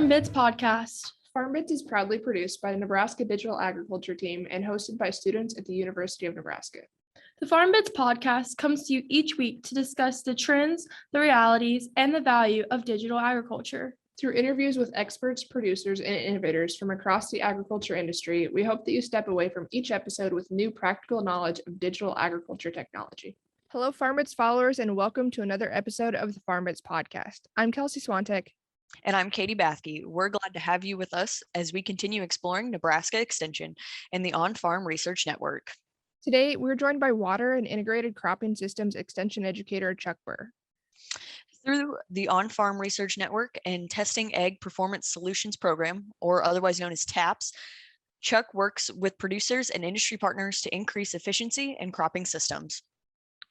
FarmBits podcast. FarmBits is proudly produced by the Nebraska Digital Agriculture Team and hosted by students at the University of Nebraska. The FarmBits podcast comes to you each week to discuss the trends, the realities, and the value of digital agriculture. Through interviews with experts, producers, and innovators from across the agriculture industry, we hope that you step away from each episode with new practical knowledge of digital agriculture technology. Hello, FarmBits followers, and welcome to another episode of the FarmBits podcast. I'm Kelsey Swantek. And I'm Bathke. We're glad to have you with us as we continue exploring Nebraska Extension and the OnFarm Research Network. Today, we're joined by Water and Integrated Cropping Systems Extension Educator Chuck Burr. Through the OnFarm Research Network and Testing Ag Performance Solutions Program, or otherwise known as TAPPs, Chuck works with producers and industry partners to increase efficiency in cropping systems.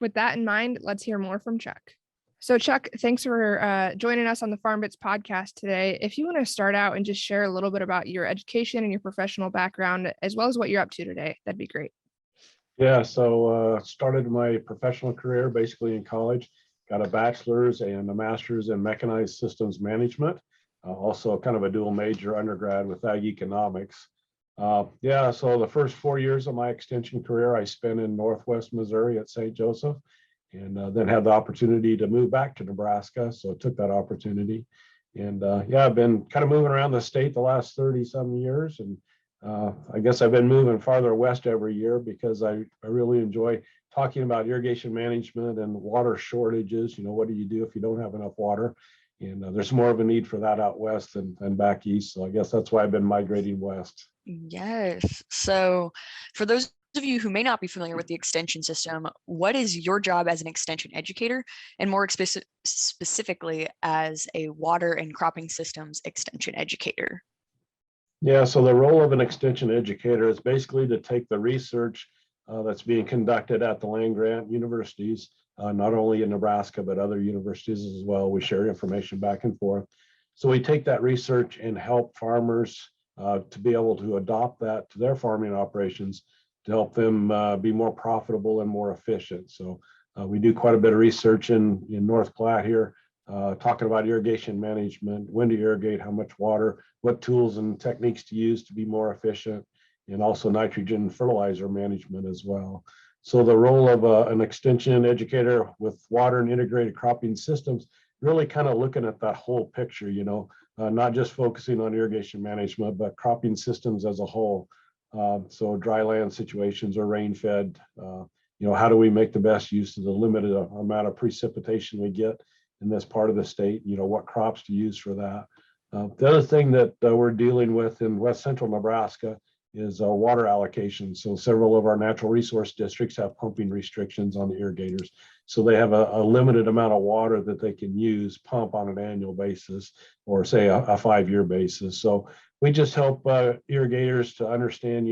With that in mind, let's hear more from Chuck. So Chuck, thanks for joining us on the FarmBits podcast today. If you want to start out and just share a little bit about your education and your professional background, as well as what you're up to today, that'd be great. Yeah, so started my professional career basically in college, got a bachelor's and a master's in mechanized systems management, also kind of a dual major undergrad with ag economics. So the first 4 years of my extension career I spent in Northwest Missouri at St. Joseph, and then had the opportunity to move back to Nebraska. So I took that opportunity. And I've been kind of moving around the state the last 30 some years. And I guess I've been moving farther west every year because I really enjoy talking about irrigation management and water shortages. You know, what do you do if you don't have enough water? And there's more of a need for that out west than back east. So I guess that's why I've been migrating west. Yes. So for those of you who may not be familiar with the extension system, what is your job as an extension educator, and more specifically as a water and cropping systems extension educator? Yeah, so the role of an extension educator is basically to take the research that's being conducted at the land-grant universities, not only in Nebraska, but other universities as well. We share information back and forth. So we take that research and help farmers to be able to adopt that to their farming operations to help them be more profitable and more efficient. So we do quite a bit of research in North Platte here, talking about irrigation management, when to irrigate, how much water, what tools and techniques to use to be more efficient, and also nitrogen fertilizer management as well. So the role of an extension educator with water and integrated cropping systems, really kind of looking at that whole picture, not just focusing on irrigation management, but cropping systems as a whole. So dry land situations or rain fed, how do we make the best use of the limited amount of precipitation we get in this part of the state? What crops to use for that. The other thing that we're dealing with in west central Nebraska is water allocation. So several of our natural resource districts have pumping restrictions on the irrigators. So they have a limited amount of water that they can pump on an annual basis, or say a 5-year basis. So we just help irrigators to understand,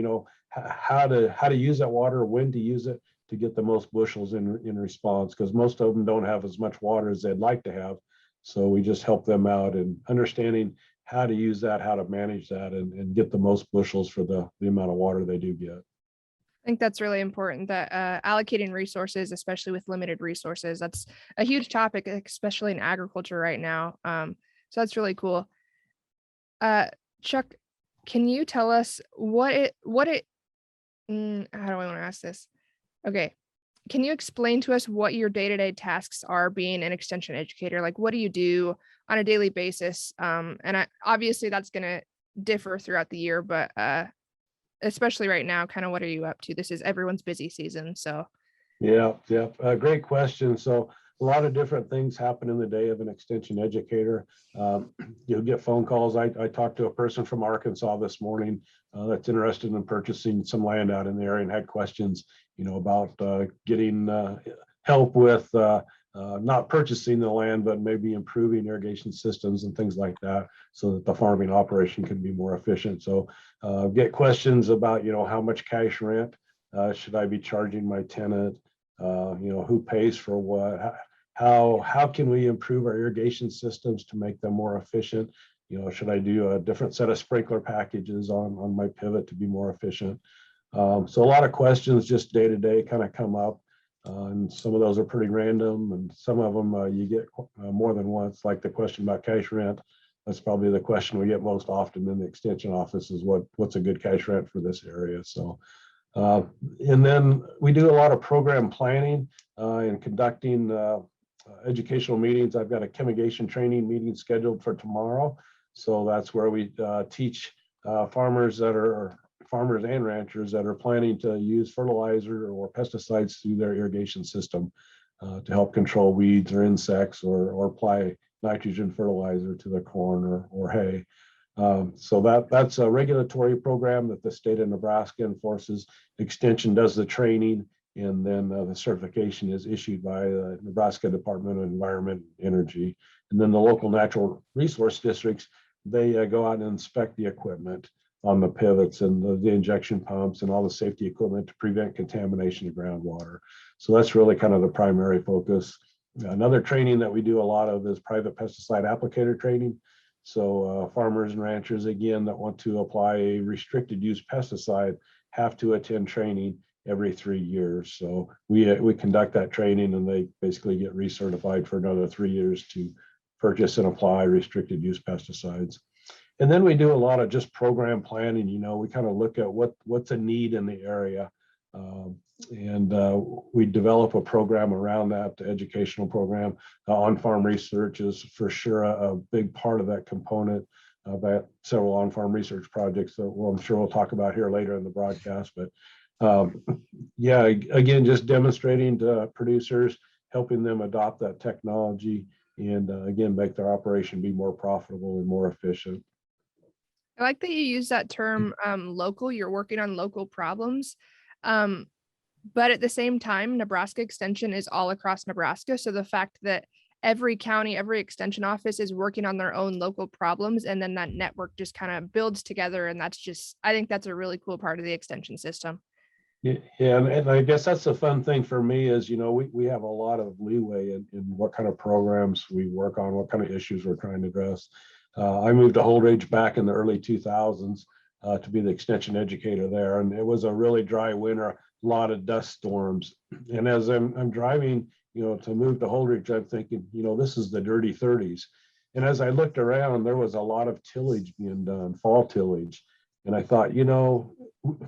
how to use that water, when to use it to get the most bushels in response, because most of them don't have as much water as they'd like to have. So we just help them out in understanding how to use that, how to manage that, and get the most bushels for the amount of water they do get. I think that's really important, that allocating resources, especially with limited resources, that's a huge topic, especially in agriculture right now. So that's really cool. Chuck, can you tell us how do I want to ask this? Okay. Can you explain to us what your day-to-day tasks are being an extension educator? Like, what do you do on a daily basis? Obviously that's going to differ throughout the year, but especially right now, kind of what are you up to? This is everyone's busy season. So. Yeah. Great question. So a lot of different things happen in the day of an extension educator. You'll get phone calls. I talked to a person from Arkansas this morning that's interested in purchasing some land out in the area and had questions, about getting help with not purchasing the land, but maybe improving irrigation systems and things like that, so that the farming operation can be more efficient. So get questions about, how much cash rent should I be charging my tenant? Who pays for what? How can we improve our irrigation systems to make them more efficient? Should I do a different set of sprinkler packages on my pivot to be more efficient? So a lot of questions just day to day kind of come up. And some of those are pretty random, and some of them you get more than once, like the question about cash rent. That's probably the question we get most often in the extension office is what's a good cash rent for this area. So, and then we do a lot of program planning and conducting educational meetings. I've got a chemigation training meeting scheduled for tomorrow. So that's where we teach farmers and ranchers that are planning to use fertilizer or pesticides through their irrigation system to help control weeds or insects or apply nitrogen fertilizer to their corn or hay. So that's a regulatory program that the state of Nebraska enforces. Extension does the training, and then the certification is issued by the Nebraska Department of Environment and Energy. And then the local natural resource districts, they go out and inspect the equipment on the pivots and the injection pumps and all the safety equipment to prevent contamination of groundwater. So that's really kind of the primary focus. Another training that we do a lot of is private pesticide applicator training. So farmers and ranchers, again, that want to apply a restricted use pesticide have to attend training every 3 years. So we conduct that training, and they basically get recertified for another 3 years to purchase and apply restricted use pesticides. And then we do a lot of just program planning. We kind of look at what's a need in the area. And we develop a program around that, the educational program. OnFarm Research is for sure a big part of that component. About several on-farm research projects that I'm sure we'll talk about here later in the broadcast. But yeah, again, just demonstrating to producers, helping them adopt that technology, and again, make their operation be more profitable and more efficient. I like that you use that term local. You're working on local problems. But at the same time, Nebraska Extension is all across Nebraska. So the fact that every county, every extension office is working on their own local problems, and then that network just kind of builds together. And that's just, I think that's a really cool part of the extension system. Yeah, and I guess that's the fun thing for me is, we have a lot of leeway in what kind of programs we work on, what kind of issues we're trying to address. I moved to Holdridge back in the early 2000s to be the extension educator there, and it was a really dry winter, a lot of dust storms. And as I'm driving, to move to Holdridge, I'm thinking, this is the dirty 30s. And as I looked around, there was a lot of tillage being done, fall tillage. And I thought,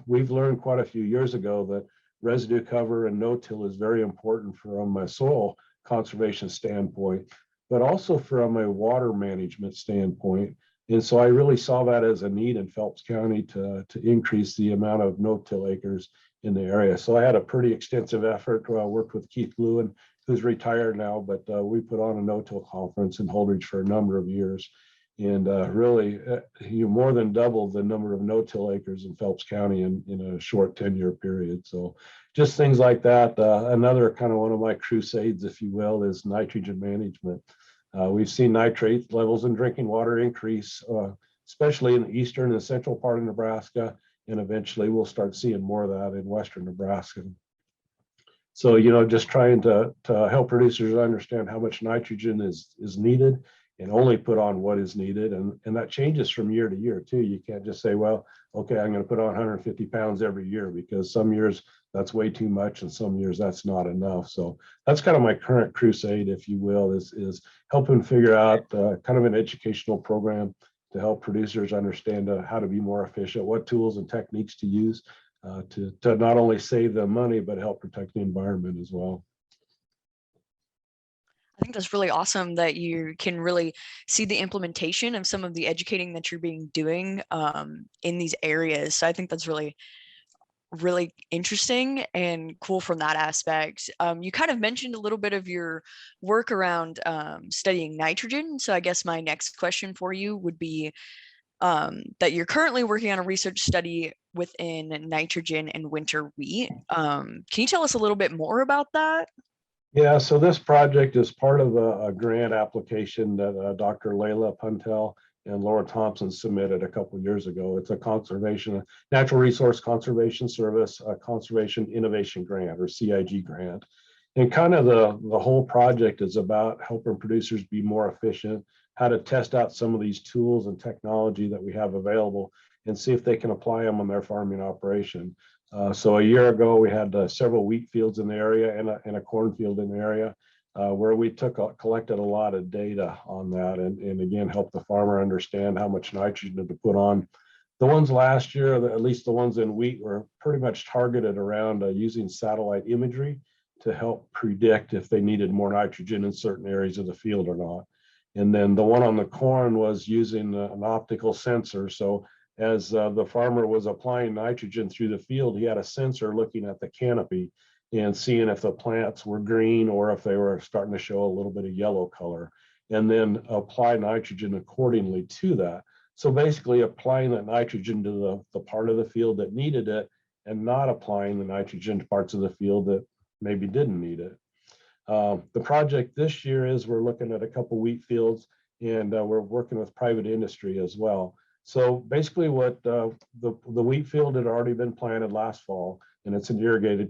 we've learned quite a few years ago that residue cover and no-till is very important from a soil conservation standpoint, but also from a water management standpoint. And so I really saw that as a need in Phelps County to increase the amount of no-till acres in the area. So I had a pretty extensive effort. I worked with Keith Lewin, who's retired now, but we put on a no-till conference in Holdridge for a number of years. And really, you more than doubled the number of no-till acres in Phelps County in a short 10-year period. So just things like that. Another kind of one of my crusades, if you will, is nitrogen management. We've seen nitrate levels in drinking water increase, especially in the eastern and central part of Nebraska, and eventually we'll start seeing more of that in western Nebraska. So, just trying to help producers understand how much nitrogen is needed, and only put on what is needed. And that changes from year to year too. You can't just say, well, okay, I'm going to put on 150 pounds every year, because some years that's way too much and some years that's not enough. So that's kind of my current crusade, if you will, is helping figure out kind of an educational program to help producers understand how to be more efficient, what tools and techniques to use to not only save them money, but help protect the environment as well. I think that's really awesome that you can really see the implementation of some of the educating that you're doing in these areas. So I think that's really interesting and cool from that aspect. You kind of mentioned a little bit of your work around studying nitrogen. So I guess my next question for you would be that you're currently working on a research study within nitrogen and winter wheat. Can you tell us a little bit more about that? Yeah, so this project is part of a grant application that Dr. Layla Puntel and Laura Thompson submitted a couple of years ago. It's a natural resource conservation service, a conservation innovation grant, or CIG grant. And kind of the whole project is about helping producers be more efficient, how to test out some of these tools and technology that we have available, and see if they can apply them on their farming operation. So a year ago, we had several wheat fields in the area and a cornfield in the area. where we collected a lot of data on that, and again, helped the farmer understand how much nitrogen to put on. The ones last year, at least the ones in wheat, were pretty much targeted around using satellite imagery to help predict if they needed more nitrogen in certain areas of the field or not. And then the one on the corn was using an optical sensor. So as the farmer was applying nitrogen through the field, he had a sensor looking at the canopy and seeing if the plants were green or if they were starting to show a little bit of yellow color, and then apply nitrogen accordingly to that. So basically applying that nitrogen to the part of the field that needed it, and not applying the nitrogen to parts of the field that maybe didn't need it. The project this year is we're looking at a couple wheat fields, and we're working with private industry as well. So basically what the wheat field had already been planted last fall, and it's an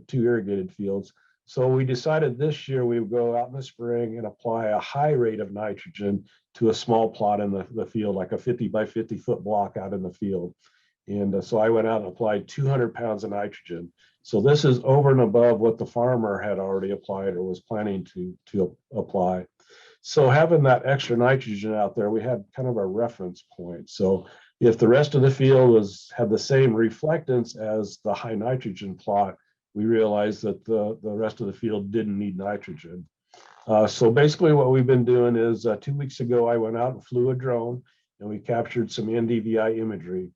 two irrigated fields. So we decided this year we would go out in the spring and apply a high rate of nitrogen to a small plot in the field, like a 50 by 50 foot block out in the field. And so I went out and applied 200 pounds of nitrogen. So this is over and above what the farmer had already applied or was planning to apply. So having that extra nitrogen out there, we had kind of a reference point. So if the rest of the field had the same reflectance as the high nitrogen plot, we realized that the rest of the field didn't need nitrogen. So basically what we've been doing is 2 weeks ago, I went out and flew a drone, and we captured some NDVI imagery.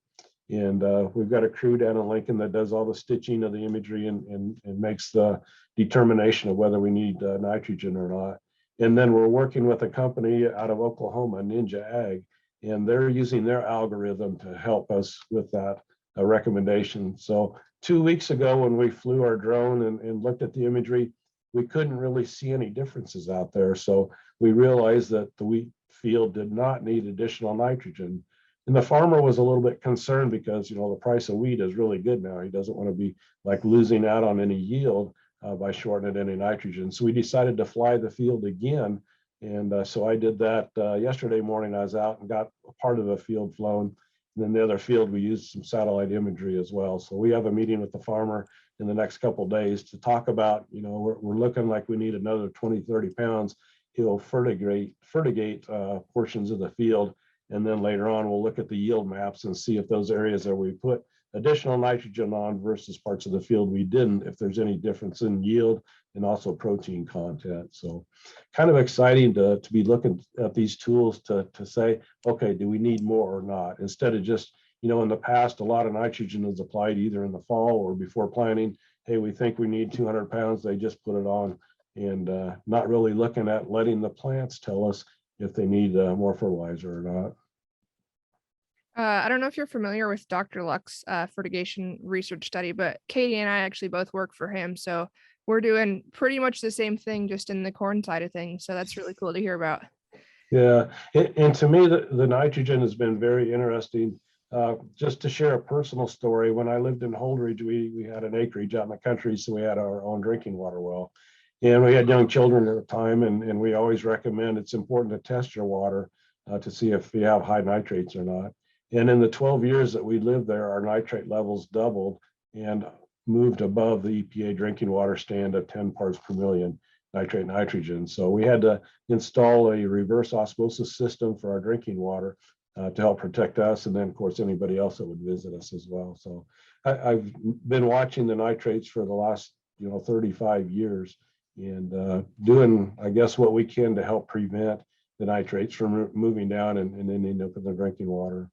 And we've got a crew down in Lincoln that does all the stitching of the imagery and makes the determination of whether we need nitrogen or not. And then we're working with a company out of Oklahoma, Ninja Ag, and they're using their algorithm to help us with that recommendation. So 2 weeks ago, when we flew our drone and looked at the imagery, we couldn't really see any differences out there. So we realized that the wheat field did not need additional nitrogen. And the farmer was a little bit concerned because, the price of wheat is really good now. He doesn't want to be like losing out on any yield by shorting any nitrogen. So we decided to fly the field again. And so I did that yesterday morning. I was out and got a part of the field flown. And then the other field, we used some satellite imagery as well. So we have a meeting with the farmer in the next couple of days to talk about, we're looking like we need another 20, 30 pounds. He'll fertigate portions of the field. And then later on, we'll look at the yield maps and see if those areas that we put additional nitrogen on versus parts of the field we didn't, if there's any difference in yield and also protein content. So kind of exciting to be looking at these tools to say, okay, do we need more or not? Instead of just, in the past, a lot of nitrogen is applied either in the fall or before planting. Hey, we think we need 200 pounds. They just put it on, and not really looking at letting the plants tell us if they need more fertilizer or not. I don't know if you're familiar with Dr. Luck's fertigation research study, but Katie and I actually both work for him. So we're doing pretty much the same thing, just in the corn side of things. So that's really cool to hear about. Yeah, and to me, the nitrogen has been very interesting. Just to share a personal story, when I lived in Holdridge, we had an acreage out in the country, so we had our own drinking water well. And we had young children at the time, and we always recommend it's important to test your water to see if you have high nitrates or not. And in the 12 years that we lived there, our nitrate levels doubled and moved above the EPA drinking water stand of 10 parts per million nitrate nitrogen. So we had to install a reverse osmosis system for our drinking water to help protect us, and then of course anybody else that would visit us as well. So I've been watching the nitrates for the last 35 years and doing, I guess, what we can to help prevent the nitrates from moving down and ending up in the drinking water.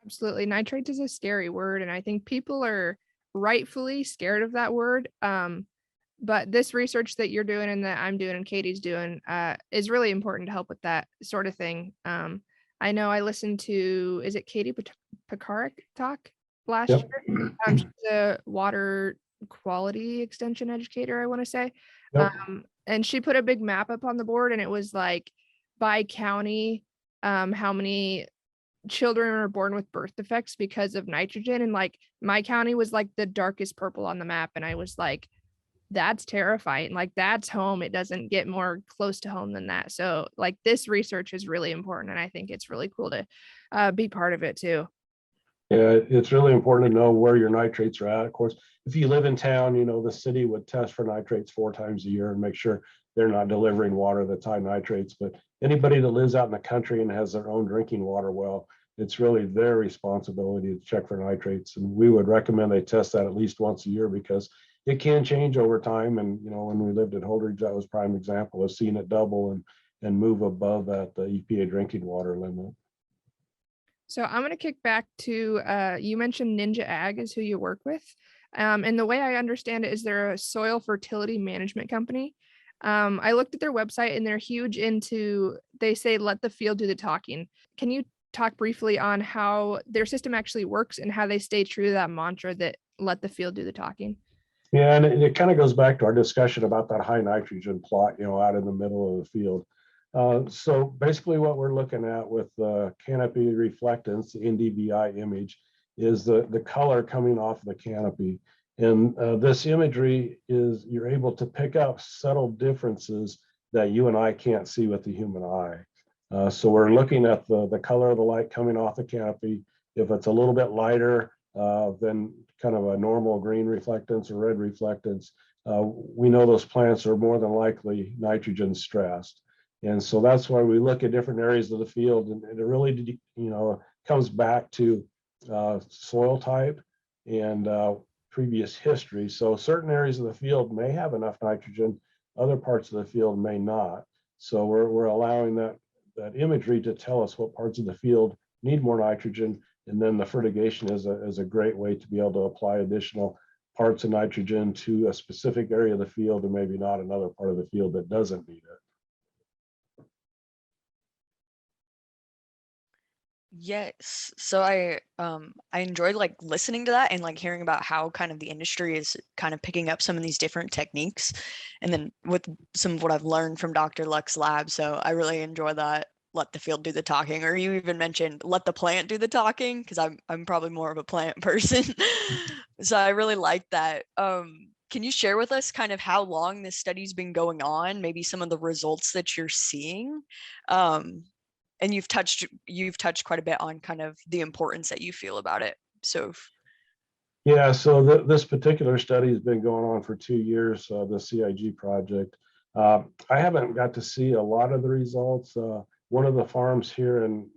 Absolutely. Nitrates is a scary word, and I think people are rightfully scared of that word. But this research that you're doing and that I'm doing and Katie's doing is really important to help with that sort of thing. I know I listened to, is it Katie Pekarik talk last Yep. year? She's a water quality extension educator, I want to say. Yep. And she put a big map up on the board, and it was like by county, how many children are born with birth defects because of nitrogen. And like my county was like the darkest purple on the map. And I was like, that's terrifying. Like that's home. It doesn't get more close to home than that. So like this research is really important. And I think it's really cool to be part of it too. Yeah, it's really important to know where your nitrates are at. Of course, if you live in town, the city would test for nitrates 4 times a year and make sure they're not delivering water that's high nitrates. But anybody that lives out in the country and has their own drinking water well, it's really their responsibility to check for nitrates. And we would recommend they test that at least once a year, because it can change over time. And, you know, when we lived at Holdridge, that was prime example of seeing it double and move above that the EPA drinking water limit. So I'm going to kick back to, you mentioned Ninja Ag is who you work with. And the way I understand it is they're a soil fertility management company. I looked at their website and they're huge into, they say, let the field do the talking. Can you talk briefly on how their system actually works and how they stay true to that mantra that let the field do the talking? Yeah, and it kind of goes back to our discussion about that high nitrogen plot, you know, out in the middle of the field. So basically what we're looking at with the canopy reflectance, the NDVI image, is the color coming off the canopy. And this imagery is, you're able to pick up subtle differences that you and I can't see with the human eye. So we're looking at the color of the light coming off the canopy. If it's a little bit lighter than kind of a normal green reflectance or red reflectance, we know those plants are more than likely nitrogen stressed. And so that's why we look at different areas of the field, and it really, you know, comes back to soil type and previous history. So certain areas of the field may have enough nitrogen, other parts of the field may not. So we're allowing that imagery to tell us what parts of the field need more nitrogen, and then the fertigation is a great way to be able to apply additional parts of nitrogen to a specific area of the field, and maybe not another part of the field that doesn't need it. Yes. So I enjoyed like listening to that and like hearing about how kind of the industry is kind of picking up some of these different techniques, and then with some of what I've learned from Dr. Luck's lab. So I really enjoy that. Let the field do the talking, or you even mentioned let the plant do the talking, because I'm probably more of a plant person. So I really like that. Can you share with us kind of how long this study's been going on, maybe some of the results that you're seeing? And you've touched quite a bit on kind of the importance that you feel about it. So yeah, so this particular study has been going on for 2 years, the CIG project. I haven't got to see a lot of the results. One of the farms here in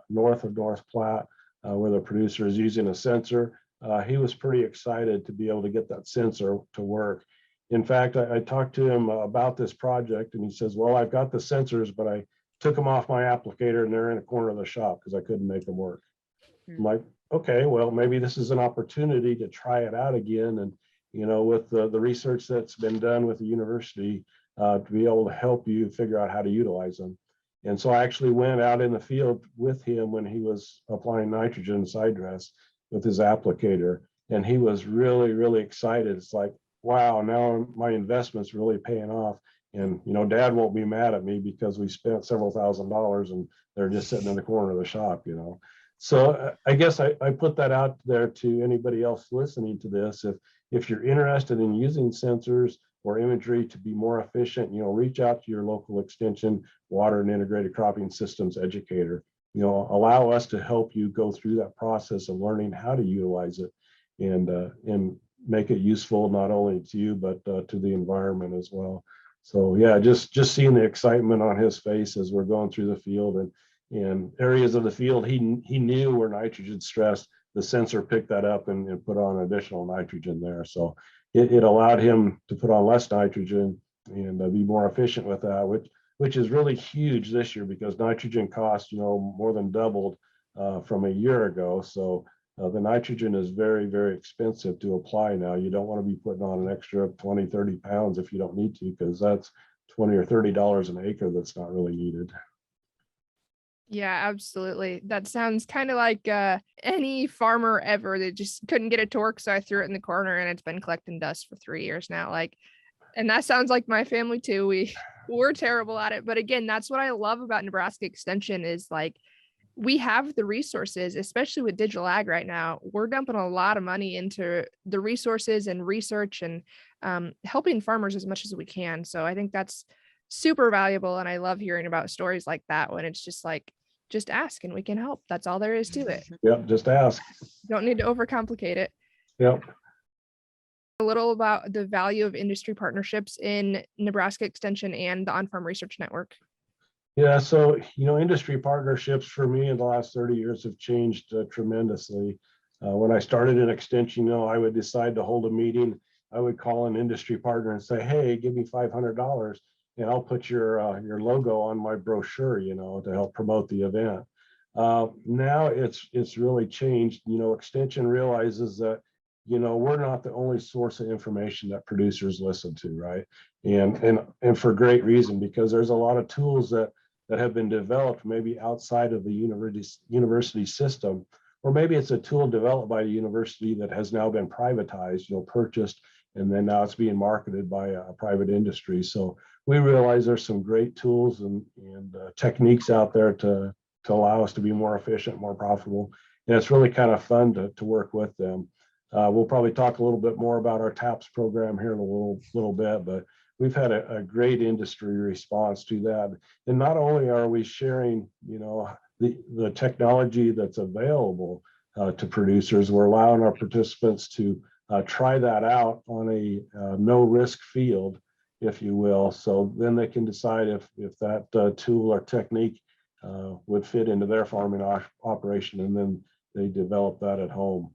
north of North Platte, where the producer is using a sensor, he was pretty excited to be able to get that sensor to work. In fact, I talked to him about this project, and he says, well, I've got the sensors, but I took them off my applicator and they're in a corner of the shop because I couldn't make them work. I'm like, okay, well, maybe this is an opportunity to try it out again. And, you know, with the research that's been done with the university, to be able to help you figure out how to utilize them. And so I actually went out in the field with him when he was applying nitrogen side dress with his applicator. And he was really, really excited. It's like, wow, now my investment's really paying off. And, you know, Dad won't be mad at me because we spent several $1,000s and they're just sitting in the corner of the shop, you know. So I guess I put that out there to anybody else listening to this. If you're interested in using sensors or imagery to be more efficient, you know, reach out to your local extension, water and integrated cropping systems educator. You know, allow us to help you go through that process of learning how to utilize it and make it useful not only to you but to the environment as well. So yeah, just seeing the excitement on his face as we're going through the field and areas of the field he knew were nitrogen stressed. The sensor picked that up and put on additional nitrogen there. So it allowed him to put on less nitrogen and be more efficient with that, which is really huge this year because nitrogen costs, you know, more than doubled from a year ago. So the nitrogen is very, very expensive to apply now. You don't want to be putting on an extra 20, 30 pounds if you don't need to, because that's $20 or $30 an acre that's not really needed. Yeah, absolutely. That sounds kind of like any farmer ever that just couldn't get it to work. So I threw it in the corner and it's been collecting dust for 3 years now. Like, and that sounds like my family too. We're terrible at it. But again, that's what I love about Nebraska Extension is like, we have the resources, especially with digital ag right now. We're dumping a lot of money into the resources and research and helping farmers as much as we can. So I think that's super valuable. And I love hearing about stories like that when it's just like, just ask and we can help. That's all there is to it. Yep, just ask. Don't need to overcomplicate it. Yep. A little about the value of industry partnerships in Nebraska Extension and the OnFarm Research Network. Yeah, so, industry partnerships for me in the last 30 years have changed tremendously. When I started in Extension, I would decide to hold a meeting. I would call an industry partner and say, hey, give me $500 and I'll put your logo on my brochure, to help promote the event. Now it's really changed. Extension realizes that, we're not the only source of information that producers listen to, right? And for great reason, because there's a lot of tools that have been developed maybe outside of the university system, or maybe it's a tool developed by the university that has now been privatized, purchased, and then now it's being marketed by a private industry. So we realize there's some great tools and techniques out there to allow us to be more efficient, more profitable. And it's really kind of fun to work with them. We'll probably talk a little bit more about our TAPPed program here in a little bit, but we've had a great industry response to that. And not only are we sharing, the technology that's available to producers, we're allowing our participants to try that out on a no risk field, if you will. So then they can decide if that tool or technique would fit into their farming operation, and then they develop that at home,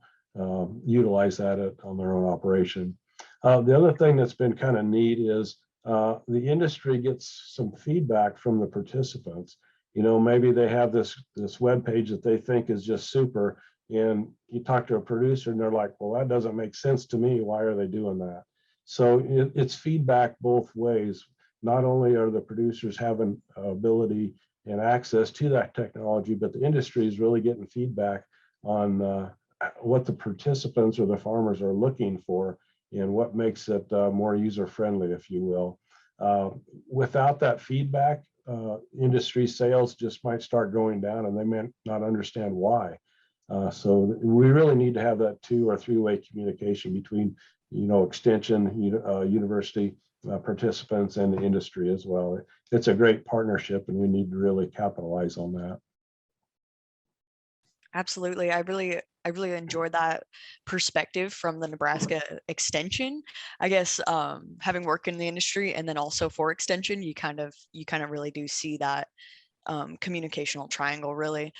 utilize that on their own operation. The other thing that's been kind of neat is the industry gets some feedback from the participants. Maybe they have this web page that they think is just super, and you talk to a producer and they're like, well, that doesn't make sense to me. Why are they doing that? So it's feedback both ways. Not only are the producers having ability and access to that technology, but the industry is really getting feedback on what the participants or the farmers are looking for and what makes it more user-friendly, if you will. Without that feedback, industry sales just might start going down, and they may not understand why. So we really need to have that 2- or 3-way communication between, extension, university participants and the industry as well. It's a great partnership, and we need to really capitalize on that. Absolutely. I really enjoyed that perspective from the Nebraska Extension. I guess having worked in the industry and then also for Extension, you kind of really do see that communicational triangle, really.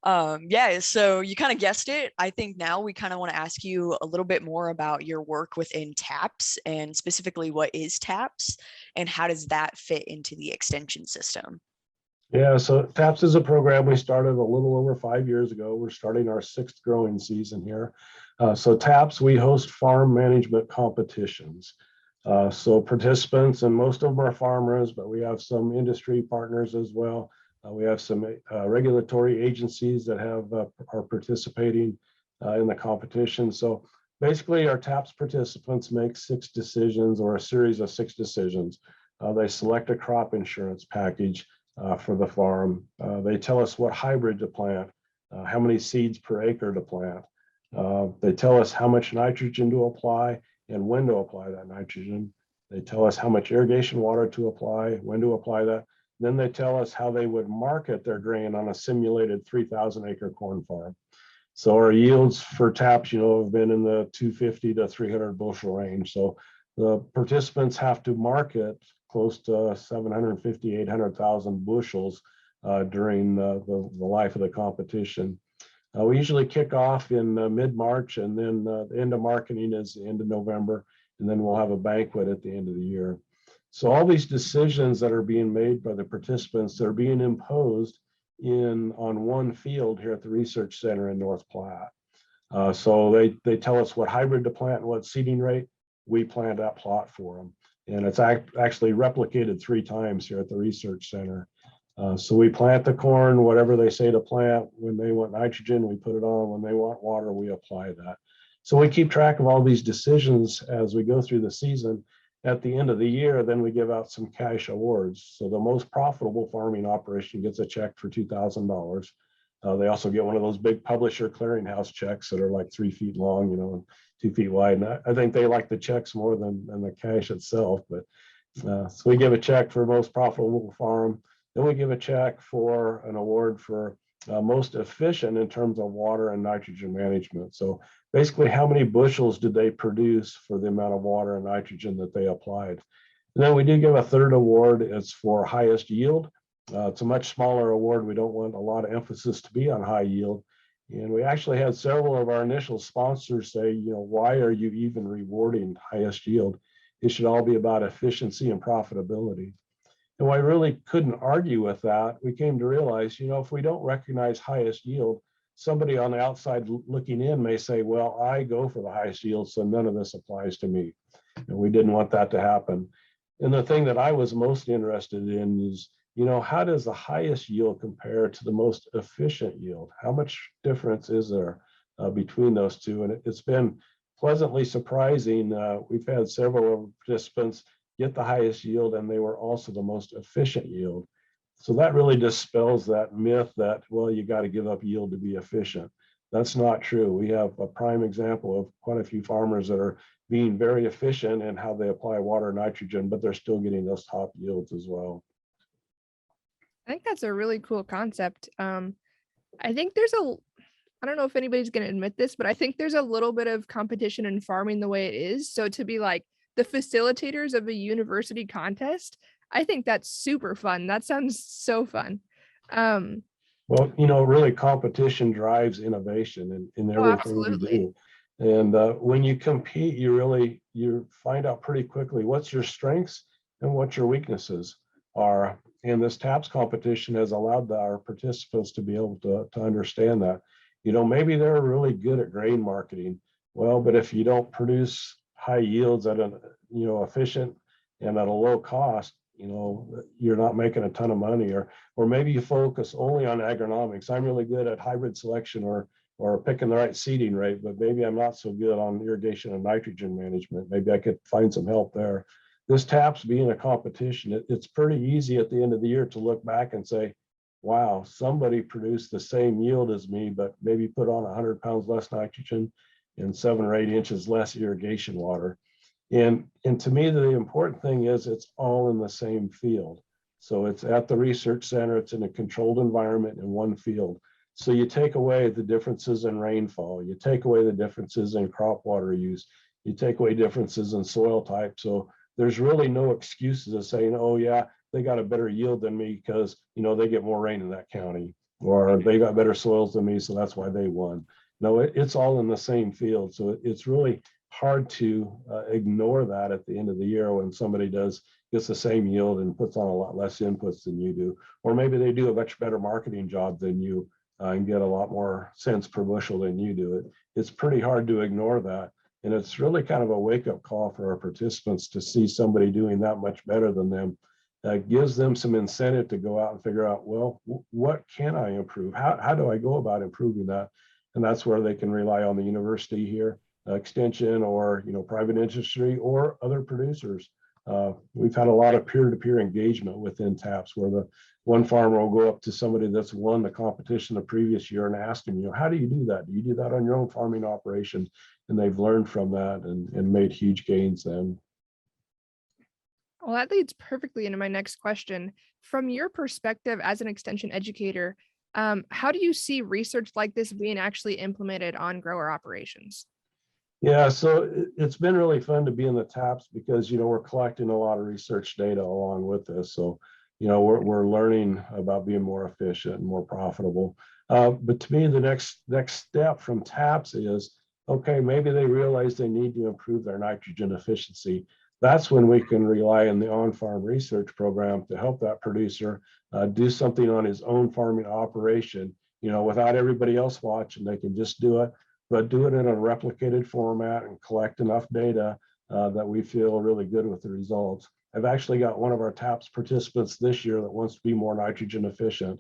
Yeah, so you kind of guessed it. I think now we kind of want to ask you a little bit more about your work within TAPPed, and specifically what is TAPPed and how does that fit into the extension system? Yeah, so TAPPed is a program we started a little over 5 years ago. We're starting our 6th growing season here. So TAPPed, we host farm management competitions. So participants, and most of them are farmers, but we have some industry partners as well. We have some regulatory agencies that are participating in the competition. So basically our TAPPed participants make 6 decisions, or a series of 6 decisions. They select a crop insurance package for the farm. They tell us what hybrid to plant, how many seeds per acre to plant. They tell us how much nitrogen to apply and when to apply that nitrogen. They tell us how much irrigation water to apply, when to apply that. Then they tell us how they would market their grain on a simulated 3,000 acre corn farm. So our yields for TAPPed, have been in the 250 to 300 bushel range. So the participants have to market close to 750, 800,000 bushels during the life of the competition. We usually kick off in mid-March, and then the end of marketing is the end of November, and then we'll have a banquet at the end of the year. So all these decisions that are being made by the participants, they're being imposed on one field here at the Research Center in North Platte. So they tell us what hybrid to plant and what seeding rate. We plant that plot for them. And it's actually replicated 3 times here at the Research Center. So we plant the corn, whatever they say to plant. When they want nitrogen, we put it on. When they want water, we apply that. So we keep track of all these decisions as we go through the season. At the end of the year, then we give out some cash awards. So the most profitable farming operation gets a check for $2,000. They also get one of those big publisher clearinghouse checks that are like 3 feet long, and 2 feet wide. And I think they like the checks more than the cash itself. But so we give a check for most profitable farm. Then we give a check for an award for most efficient in terms of water and nitrogen management. So basically, how many bushels did they produce for the amount of water and nitrogen that they applied? And then we do give a third award. It's for highest yield. It's a much smaller award. We don't want a lot of emphasis to be on high yield. And we actually had several of our initial sponsors say, why are you even rewarding highest yield? It should all be about efficiency and profitability. And I really couldn't argue with that. We came to realize, if we don't recognize highest yield, somebody on the outside looking in may say, well, I go for the highest yield, so none of this applies to me. And we didn't want that to happen. And the thing that I was most interested in is, how does the highest yield compare to the most efficient yield? How much difference is there between those two? And it's been pleasantly surprising. We've had several participants get the highest yield, and they were also the most efficient yield. So that really dispels that myth that, well, you got to give up yield to be efficient. That's not true. We have a prime example of quite a few farmers that are being very efficient in how they apply water and nitrogen, but they're still getting those top yields as well. I think that's a really cool concept. I think I don't know if anybody's going to admit this, but I think there's a little bit of competition in farming the way it is. So to be like the facilitators of a university contest, I think that's super fun. That sounds so fun. Well, really competition drives innovation in everything we do. And when you compete, you find out pretty quickly what's your strengths and what your weaknesses are. And this TAPPed competition has allowed our participants to be able to understand that. Maybe they're really good at grain marketing. Well, but if you don't produce high yields at an efficient and at a low cost, you're not making a ton of money. Or maybe you focus only on agronomics. I'm really good at hybrid selection or picking the right seeding rate, but maybe I'm not so good on irrigation and nitrogen management. Maybe I could find some help there. This TAPPed being a competition, it's pretty easy at the end of the year to look back and say, wow, somebody produced the same yield as me, but maybe put on 100 pounds less nitrogen and 7 or 8 inches less irrigation water. And to me, the important thing is it's all in the same field. So it's at the research center, it's in a controlled environment in one field. So you take away the differences in rainfall, you take away the differences in crop water use, you take away differences in soil type. So there's really no excuses of saying, oh yeah, they got a better yield than me because they get more rain in that county, or they got better soils than me, so that's why they won. No, it's all in the same field. So it's really hard to ignore that at the end of the year when somebody gets the same yield and puts on a lot less inputs than you do, or maybe they do a much better marketing job than you and get a lot more cents per bushel than you do. It's pretty hard to ignore that. And it's really kind of a wake-up call for our participants to see somebody doing that much better than them. That gives them some incentive to go out and figure out, well, what can I improve? How do I go about improving that? And that's where they can rely on the university here, Extension, or private industry or other producers. We've had a lot of peer-to-peer engagement within TAPPed, where the one farmer will go up to somebody that's won the competition the previous year and ask him, how do you do that? Do you do that on your own farming operation? And they've learned from that and made huge gains then. Well, that leads perfectly into my next question. From your perspective as an extension educator, how do you see research like this being actually implemented on grower operations? Yeah, so it's been really fun to be in the TAPPed because, we're collecting a lot of research data along with this. So, we're learning about being more efficient and more profitable. But to me, the next step from TAPPed is, okay, maybe they realize they need to improve their nitrogen efficiency. That's when we can rely on the OnFarm Research program to help that producer do something on his own farming operation, without everybody else watching. They can just do it, but do it in a replicated format and collect enough data that we feel really good with the results. I've actually got one of our TAPPed participants this year that wants to be more nitrogen efficient.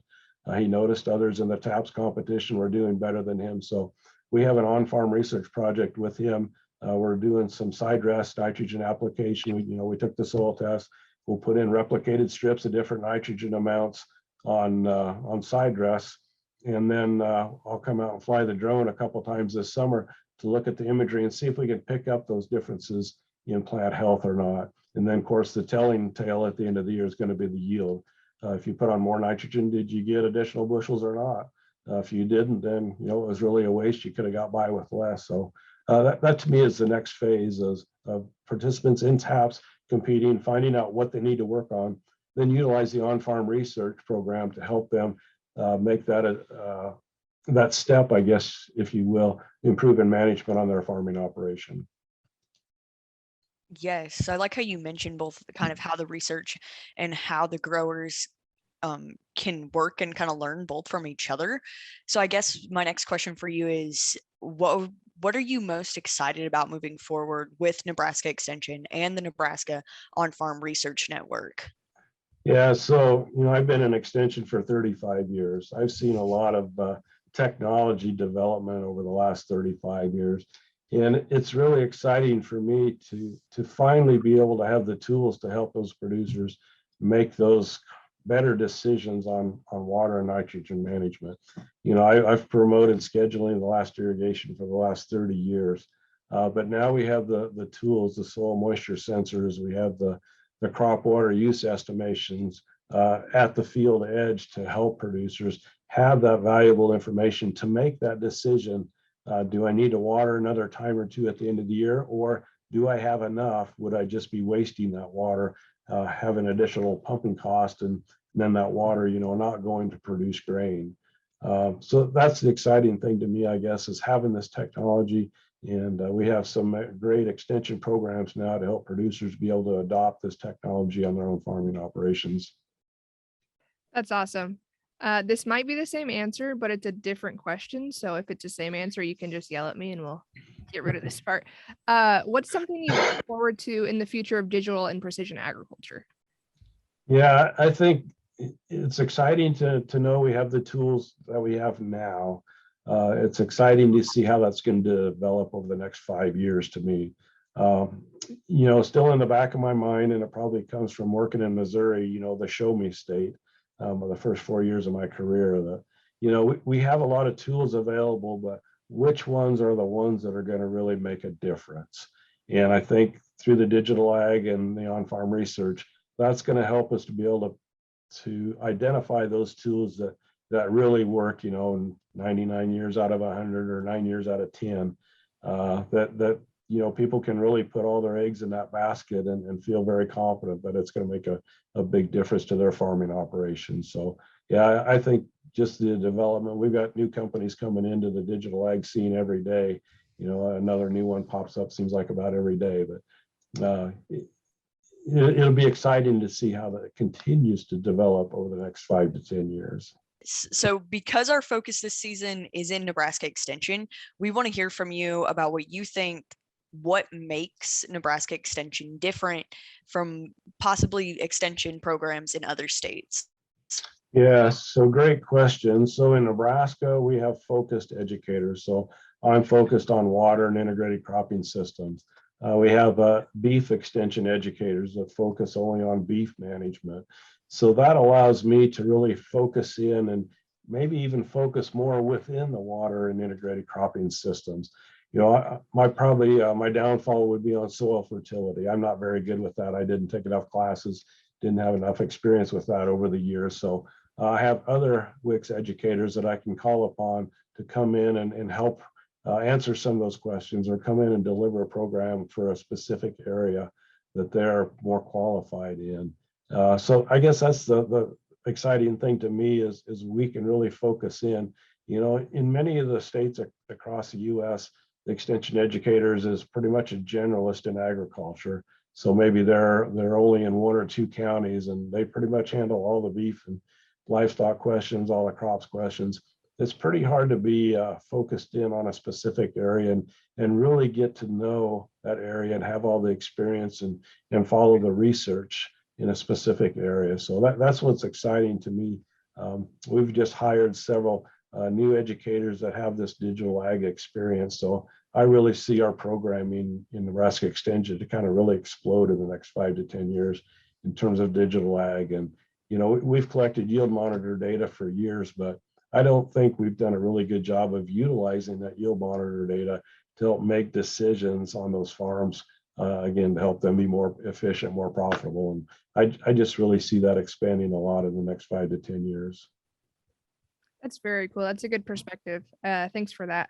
He noticed others in the TAPPed competition were doing better than him. So we have an on-farm research project with him. We're doing some side dress nitrogen application. We took the soil test. We'll put in replicated strips of different nitrogen amounts on side dress. And then I'll come out and fly the drone a couple times this summer to look at the imagery and see if we can pick up those differences in plant health or not. And then, of course, the telling tale at the end of the year is going to be the yield. If you put on more nitrogen, did you get additional bushels or not? If you didn't, then it was really a waste. You could have got by with less. So that to me is the next phase of participants in TAPPs competing, finding out what they need to work on, then utilize the OnFarm Research program to help them make that step, I guess, if you will, improve in management on their farming operation. Yes, I like how you mentioned both kind of how the research and how the growers can work and kind of learn both from each other. So I guess my next question for you is, what are you most excited about moving forward with Nebraska Extension and the Nebraska On-Farm Research Network? Yeah, so I've been in Extension for 35 years. I've seen a lot of technology development over the last 35 years. And it's really exciting for me to finally be able to have the tools to help those producers make those better decisions on water and nitrogen management. I've promoted scheduling the last irrigation for the last 30 years. But now we have the tools, the soil moisture sensors, we have the crop water use estimations at the field edge to help producers have that valuable information to make that decision. Do I need to water another time or two at the end of the year, or do I have enough? Would I just be wasting that water, have an additional pumping cost, and then that water, not going to produce grain? So that's the exciting thing to me, I guess, is having this technology. And we have some great extension programs now to help producers be able to adopt this technology on their own farming operations. That's awesome. This might be the same answer, but it's a different question. So if it's the same answer, you can just yell at me and we'll get rid of this part. What's something you look forward to in the future of digital and precision agriculture? Yeah, I think it's exciting to know we have the tools that we have now. It's exciting to see how that's going to develop over the next 5 years to me. Still in the back of my mind, and it probably comes from working in Missouri, the show me state. The first 4 years of my career, that we have a lot of tools available, but which ones are the ones that are going to really make a difference? And I think through the digital ag and the on-farm research, that's going to help us to be able to identify those tools that really work, in 99 years out of 100 or 9 years out of 10, that people can really put all their eggs in that basket and feel very confident that it's going to make a big difference to their farming operations. So yeah, I think just the development, we've got new companies coming into the digital ag scene every day. Another new one pops up, seems like about every day, but it'll be exciting to see how that continues to develop over the next 5 to 10 years. So because our focus this season is in Nebraska Extension, we want to hear from you about what you think, what makes Nebraska Extension different from possibly extension programs in other states. Yeah, so great question. So in Nebraska, we have focused educators. So I'm focused on water and integrated cropping systems. We have beef extension educators that focus only on beef management. So that allows me to really focus in and maybe even focus more within the water and integrated cropping systems. My downfall would be on soil fertility. I'm not very good with that. I didn't take enough classes, didn't have enough experience with that over the years. So I have other WICS educators that I can call upon to come in and help answer some of those questions, or come in and deliver a program for a specific area that they're more qualified in. So I guess that's the exciting thing to me is we can really focus in. In many of the states across the U.S., the extension educators is pretty much a generalist in agriculture. So maybe they're only in 1 or 2 counties, and they pretty much handle all the beef and livestock questions, all the crops questions. It's pretty hard to be focused in on a specific area and really get to know that area and have all the experience and follow the research in a specific area. So that's what's exciting to me. We've just hired several new educators that have this digital ag experience. So I really see our programming in Nebraska Extension to kind of really explode in the next 5 to 10 years in terms of digital ag. And, we've collected yield monitor data for years, but I don't think we've done a really good job of utilizing that yield monitor data to help make decisions on those farms, again, to help them be more efficient, more profitable. And I just really see that expanding a lot in the next 5 to 10 years. That's very cool. That's a good perspective. Thanks for that.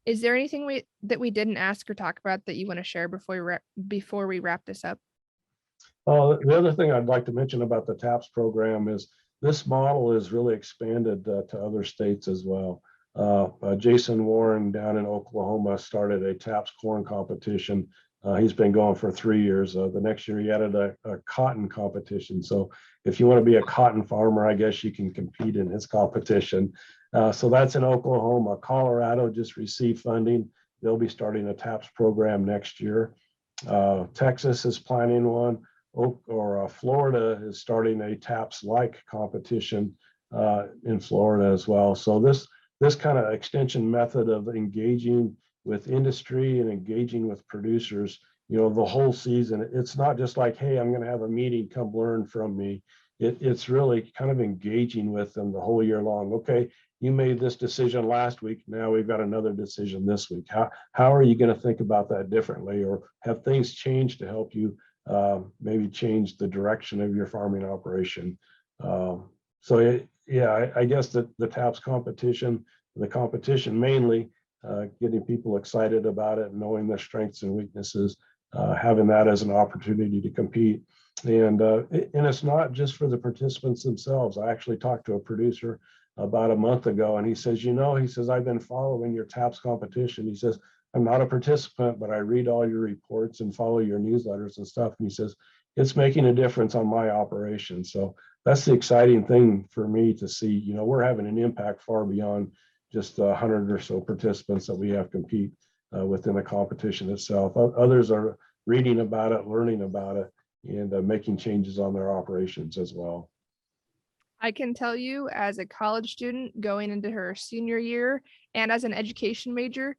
Is there anything we didn't ask or talk about that you want to share before we wrap this up? The other thing I'd like to mention about the TAPPed program is this model is really expanded to other states as well. Jason Warren down in Oklahoma started a TAPPed corn competition. He's been going for 3 years. The next year he added a cotton competition. So if you want to be a cotton farmer, I guess you can compete in his competition. So that's in Oklahoma. Colorado just received funding. They'll be starting a TAPPed program next year. Texas is planning one. Florida is starting a TAPPed-like competition in Florida as well. So this kind of extension method of engaging with industry and engaging with producers, the whole season, it's not just like, hey, I'm going to have a meeting, come learn from me. It's really kind of engaging with them the whole year long. Okay, you made this decision last week. Now we've got another decision this week. How are you going to think about that differently, or have things changed to help you maybe change the direction of your farming operation? I guess that the TAPPed competition, the competition mainly getting people excited about it, knowing their strengths and weaknesses, having that as an opportunity to compete. And it's not just for the participants themselves. I actually talked to a producer about a month ago, and he says, I've been following your TAPPed competition. He says, I'm not a participant, but I read all your reports and follow your newsletters and stuff. And he says, it's making a difference on my operation. So that's the exciting thing for me to see. We're having an impact far beyond just 100 or so participants that we have compete within the competition itself. Others are reading about it, learning about it, and making changes on their operations as well. I can tell you, as a college student going into her senior year and as an education major,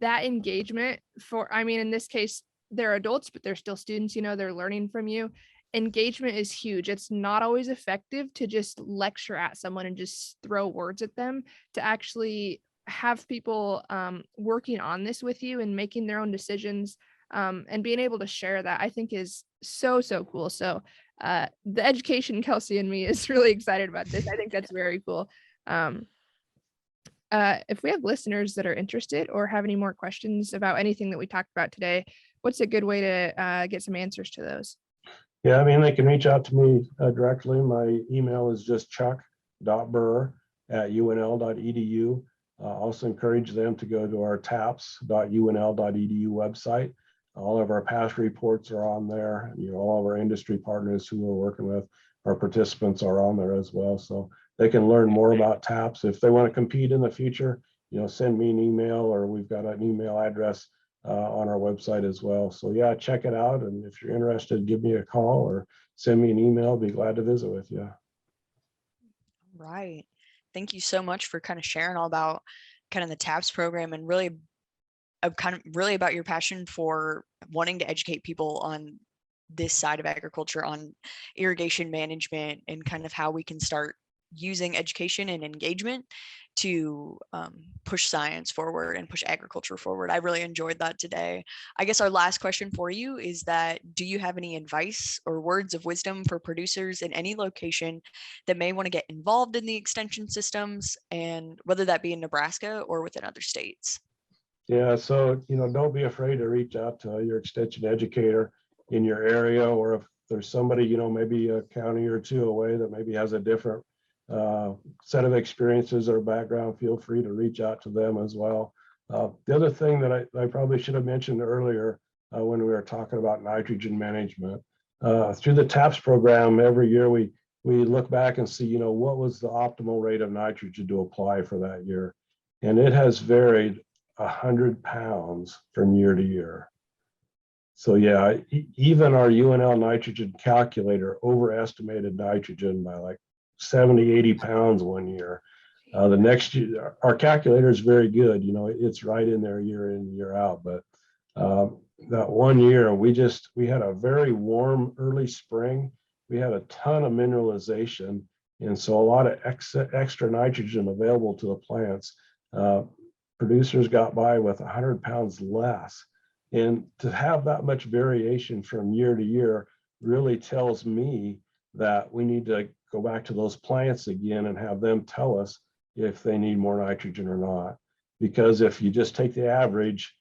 that engagement in this case, they're adults, but they're still students, they're learning from you. Engagement is huge. It's not always effective to just lecture at someone and just throw words at them. To actually have people working on this with you and making their own decisions and being able to share that, I think is so cool. So the education Kelsey and me is really excited about this. I think that's very cool. If we have listeners that are interested or have any more questions about anything that we talked about today, what's a good way to get some answers to those? Yeah, they can reach out to me directly. My email is just chuck.burr@unl.edu. Also encourage them to go to our taps.unl.edu website. All of our past reports are on there. All of our industry partners who we're working with, our participants are on there as well. So they can learn more about TAPPed. If they want to compete in the future, send me an email, or we've got an email address on our website as well. So yeah, check it out. And if you're interested, give me a call or send me an email. I'll be glad to visit with you. Right. Thank you so much for kind of sharing all about kind of the TAPPed program, and really about your passion for wanting to educate people on this side of agriculture, on irrigation management, and kind of how we can start using education and engagement to push science forward and push agriculture forward. I really enjoyed that today. I guess our last question for you is that, do you have any advice or words of wisdom for producers in any location that may want to get involved in the extension systems, and whether that be in Nebraska or within other states? Yeah, so, don't be afraid to reach out to your extension educator in your area, or if there's somebody, maybe a county or two away that maybe has a different set of experiences or background, feel free to reach out to them as well. The other thing that I probably should have mentioned earlier when we were talking about nitrogen management, through the TAPPed program, every year we look back and see, what was the optimal rate of nitrogen to apply for that year. And it has varied 100 pounds from year to year. So yeah, even our UNL nitrogen calculator overestimated nitrogen by like 70, 80 pounds one year. The next year, our calculator is very good. It's right in there year in, year out. But that one year, we had a very warm early spring. We had a ton of mineralization. And so a lot of extra nitrogen available to the plants. Producers got by with 100 pounds less. And to have that much variation from year to year really tells me that we need to go back to those plants again and have them tell us, if they need more nitrogen or not. Because if you just take the average,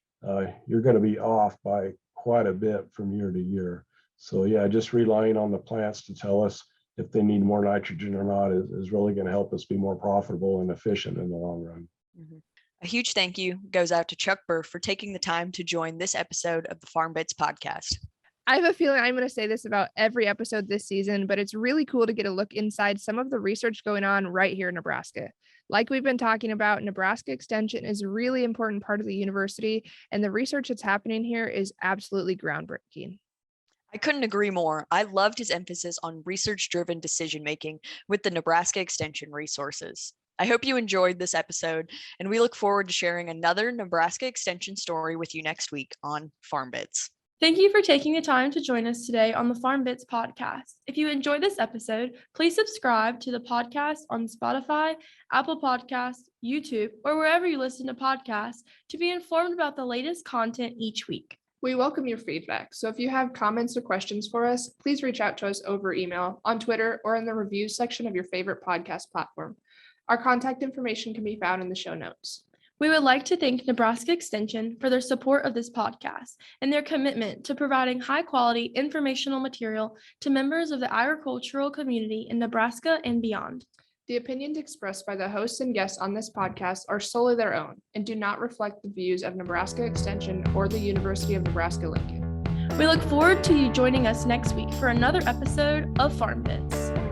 you're going to be off by quite a bit from year to year. So yeah, just relying on the plants to tell us if they need more nitrogen or not is really going to help us be more profitable and efficient in the long run. Mhm. A huge thank you goes out to Chuck Burr for taking the time to join this episode of the FarmBits podcast. I have a feeling I'm going to say this about every episode this season, but it's really cool to get a look inside some of the research going on right here in Nebraska. Like we've been talking about, Nebraska Extension is a really important part of the university, and the research that's happening here is absolutely groundbreaking. I couldn't agree more. I loved his emphasis on research-driven decision-making with the Nebraska Extension resources. I hope you enjoyed this episode, and we look forward to sharing another Nebraska Extension story with you next week on FarmBits. Thank you for taking the time to join us today on the FarmBits podcast. If you enjoyed this episode, please subscribe to the podcast on Spotify, Apple Podcasts, YouTube, or wherever you listen to podcasts to be informed about the latest content each week. We welcome your feedback, so if you have comments or questions for us, please reach out to us over email, on Twitter, or in the reviews section of your favorite podcast platform. Our contact information can be found in the show notes. We would like to thank Nebraska Extension for their support of this podcast and their commitment to providing high-quality informational material to members of the agricultural community in Nebraska and beyond. The opinions expressed by the hosts and guests on this podcast are solely their own and do not reflect the views of Nebraska Extension or the University of Nebraska-Lincoln. We look forward to you joining us next week for another episode of FarmBits.